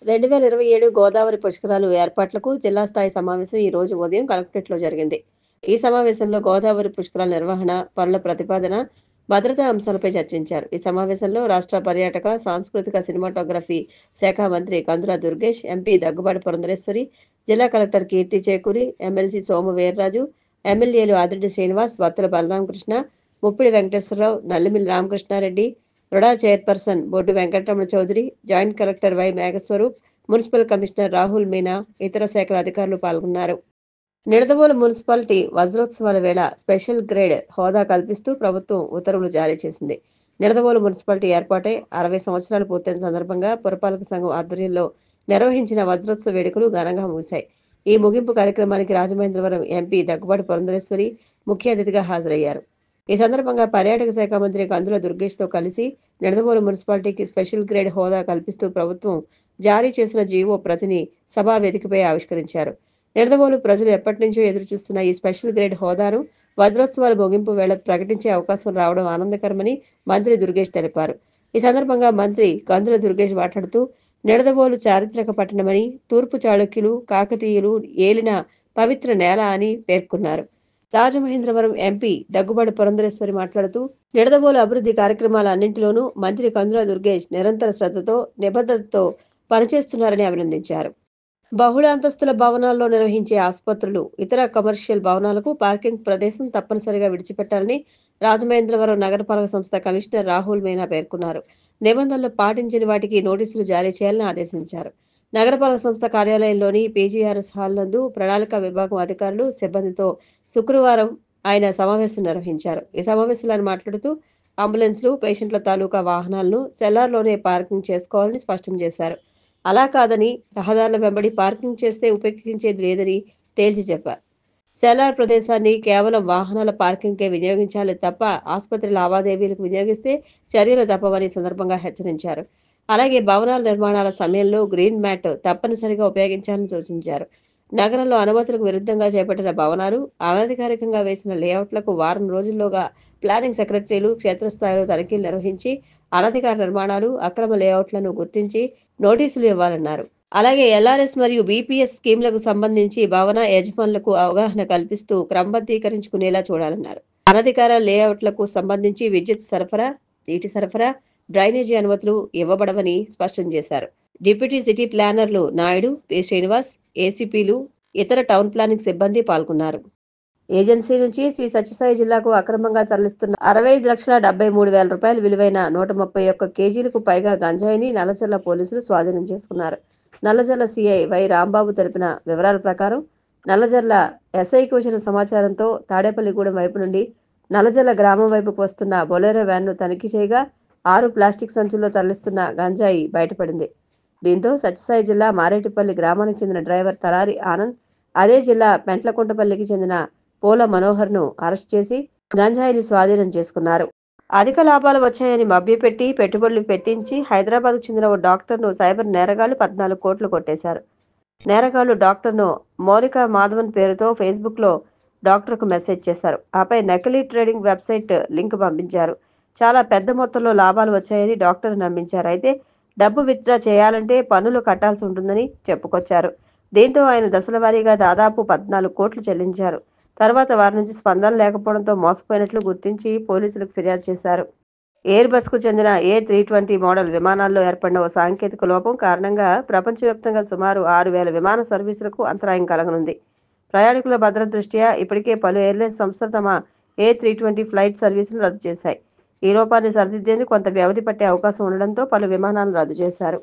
2027 గోదావరి పుష్కరాలు ఏర్పాట్లకు జిల్లా స్థాయి సమావేశం ఈ రోజు ఉదయం కలెక్టరేట్లో జరిగింది. ఈ సమావేశంలో గోదావరి పుష్కరాల నిర్వహణ, పనుల ప్రతిపాదన, భద్రతా అంశాలపై చర్చించారు. ఈ సమావేశంలో రాష్ట్ర పర్యాటక, సాంస్కృతిక, సినిమాటోగ్రఫీ శాఖ మంత్రి కందుల దుర్గేష్, ఎంపీ దగ్గుబాటి పురంధరేశ్వరి, జిల్లా కలెక్టర్ కీర్తి చేకూరి, ఎమ్మెల్సీ సోము వీర్రాజు, ఎమ్మెల్యేలు Adireddy Srinivas, Battula Balaramakrishna, Muppidi Venkateswararao, Nallamilli Ramakrishnareddy, RUDA chairperson Boddu Venkataramana Chowdary, joint collector Y Meghaswaroop, municipal commissioner Rahul Meena, ఇతర శాఖల అధికారులు పాల్గొన్నారు. నిడదవోలు మున్సిపాలిటీ వజ్రోత్సవాల వేళ స్పెషల్ గ్రేడ్ హోదా కల్పిస్తూ ప్రభుత్వం ఉత్తర్వులు జారీ చేసింది. నిడదవోలు మున్సిపాలిటీ ఏర్పాటై 60 సంవత్సరాలు పూర్తయిన సందర్భంగా పురపాలక సంఘం ఆధ్వర్యంలో నిర్వహించిన వజ్రోత్సవ వేడుకలు ఘనంగా ముగిశాయి. ఈ ముగింపు కార్యక్రమానికి రాజమహేంద్రవరం ఎంపీ దగ్గుబాటి పురంధరేశ్వరి ముఖ్య అతిథిగా హాజరయ్యారు. ఈ సందర్భంగా పర్యాటక శాఖ మంత్రి కందుల దుర్గేష్తో కలిసి నిడదవోలు మున్సిపాలిటీకి స్పెషల్ గ్రేడ్ హోదా కల్పిస్తూ ప్రభుత్వం జారీ చేసిన జీవో ప్రతిని సభా వేదికపై ఆవిష్కరించారు. నిడదవోలు ప్రజలు ఎప్పటి నుంచో ఎదురుచూస్తున్న ఈ స్పెషల్ గ్రేడ్ హోదాను వజ్రోత్సవాల ముగింపు వేళ ప్రకటించే అవకాశం రావడం ఆనందకరమని మంత్రి దుర్గేష్ తెలిపారు. ఈ సందర్భంగా మంత్రి కందుల దుర్గేష్ మాట్లాడుతూ, నిడదవోలు చారిత్రక పట్టణమని, తూర్పు చాళుక్యులు, కాకతీయులు ఏలిన పవిత్ర నేల అని పేర్కొన్నారు. రాజమహేంద్రవరం ఎంపీ దగ్గుబాటి పురంధరేశ్వరి మాట్లాడుతూ, నిడదవోలు అభివృద్ధి కార్యక్రమాలన్నింటిలోనూ మంత్రి కందుల దుర్గేష్ నిరంతర శ్రద్ధతో, నిబద్ధతతో పనిచేస్తున్నారని అభినందించారు. బహుళ అంతస్తుల భవనాల్లో నిర్వహించే ఆసుపత్రులు, ఇతర కమర్షియల్ భవనాలకు పార్కింగ్ ప్రదేశం తప్పనిసరిగా విడిచిపెట్టాలని రాజమహేంద్రవరం నగరపాలక సంస్థ కమిషనర్ రాహుల్ మీనా పేర్కొన్నారు. నిబంధనలు పాటించని వాటికి నోటీసులు జారీ చేయాలని ఆదేశించారు. నగరపాలక సంస్థ కార్యాలయంలోని పీజీఆర్ఎస్ హాల్ నందు ప్రణాళిక విభాగం అధికారులు, సిబ్బందితో శుక్రవారం ఆయన సమావేశం నిర్వహించారు. ఈ సమావేశంలో ఆయన మాట్లాడుతూ, అంబులెన్స్లు, పేషెంట్ల తాలూకా వాహనాలను సెల్లార్లోనే పార్కింగ్ చేసుకోవాలని స్పష్టం చేశారు. అలా కాదని రహదారుల వెంబడి పార్కింగ్ చేస్తే ఉపేక్షించేది లేదని తేల్చి చెప్పారు. సెల్లార్ ప్రదేశాన్ని కేవలం వాహనాల పార్కింగ్కే వినియోగించాలి తప్ప ఆసుపత్రి లావాదేవీలకు వినియోగిస్తే చర్యలు తప్పవని సందర్భంగా హెచ్చరించారు. అలాగే భవనాల నిర్మాణాల సమయంలో గ్రీన్ మ్యాట్ తప్పనిసరిగా ఉపయోగించాలని సూచించారు. నగరంలో అనుమతులకు విరుద్ధంగా చేపట్టిన భవనాలు, అనధికారికంగా వేసిన లేఅవుట్లకు వారం రోజుల్లోగా ప్లానింగ్ సెక్రటరీలు క్షేత్రస్థాయిలో తనిఖీలు నిర్వహించి అనధికార నిర్మాణాలు, అక్రమ లేఅవుట్లను గుర్తించి నోటీసులు ఇవ్వాలన్నారు. అలాగే ఎల్ఆర్ఎస్ మరియు బీపీఎస్ స్కీమ్లకు సంబంధించి భవన యజమానులకు అవగాహన కల్పిస్తూ క్రమబద్ధీకరించుకునేలా చూడాలన్నారు. అనధికార లేఅవుట్లకు సంబంధించి విద్యుత్ సరఫరా, నీటి సరఫరా, డ్రైనేజీ అనుమతులు ఇవ్వబడవని స్పష్టం చేశారు. డిప్యూటీ సిటీ ప్లానర్లు నాయుడు, పి శ్రీనివాస్, ఏసీపీలు, ఇతర టౌన్ ప్లానింగ్ సిబ్బంది పాల్గొన్నారు. ఏజెన్సీ నుంచి శ్రీ సత్యసాయి జిల్లాకు అక్రమంగా తరలిస్తున్న 65,73,000 రూపాయల విలువైన 131 కేజీలకు పైగా గంజాయిని నల్లజర్ల పోలీసులు స్వాధీనం చేసుకున్నారు. నల్లజర్ల సీఐ వై రాంబాబు తెలిపిన వివరాల ప్రకారం నల్లజర్ల ఎస్ఐకి వచ్చిన సమాచారంతో తాడేపల్లిగూడెం వైపు నుండి నల్లజర్ల గ్రామం వైపుకు వస్తున్న బొలెరో వ్యాన్ను తనిఖీ చేయగా 6 ప్లాస్టిక్ సంచుల్లో తరలిస్తున్న గంజాయి బయటపడింది. దీంతో సత్యసాయి జిల్లా మారేటిపల్లి గ్రామానికి చెందిన డ్రైవర్ తలారి ఆనంద్, అదే జిల్లా పెంట్లకుంటపల్లికి చెందిన పోల మనోహర్ను అరెస్ట్ చేసి గంజాయిని స్వాధీనం చేసుకున్నారు. అధిక లాభాలు వచ్చాయని మభ్యపెట్టి పెట్టుబడులు పెట్టించి హైదరాబాద్కు చెందిన ఓ డాక్టర్ను సైబర్ నేరగాళ్లు 14 కోట్లు కొట్టేశారు. నేరగాళ్లు డాక్టర్ను మౌలిక మాధవన్ పేరుతో ఫేస్బుక్లో డాక్టర్కు మెసేజ్ చేశారు. ఆపై నకిలీ ట్రేడింగ్ వెబ్సైట్ లింక్ పంపించారు. చాలా పెద్ద మొత్తంలో లాభాలు వచ్చాయని డాక్టర్ నమ్మించారు. అయితే డబ్బు విత్డ్రా చేయాలంటే పన్నులు కట్టాల్సి ఉంటుందని చెప్పుకొచ్చారు. దీంతో ఆయన దశల వారీగా దాదాపు 14 కోట్లు చెల్లించారు. తర్వాత వారి నుంచి స్పందన లేకపోవడంతో మోసపోయినట్లు గుర్తించి పోలీసులకు ఫిర్యాదు చేశారు. ఎయిర్ బస్కు చెందిన A320 మోడల్ విమానాల్లో ఏర్పడిన ఓ సాంకేతిక లోపం కారణంగా ప్రపంచవ్యాప్తంగా సుమారు 6,000 విమాన సర్వీసులకు అంతరాయం కలగనుంది. ప్రయాణికుల భద్రత దృష్ట్యా ఇప్పటికే పలు ఎయిర్లైన్స్ సంస్థలు తమ A320 ఫ్లైట్ సర్వీసులు రద్దు చేశాయి. ఈ లోపాన్ని సరిదిద్దేందుకు కొంత వ్యవధి పట్టే అవకాశం ఉండడంతో పలు విమానాలను రద్దు చేశారు.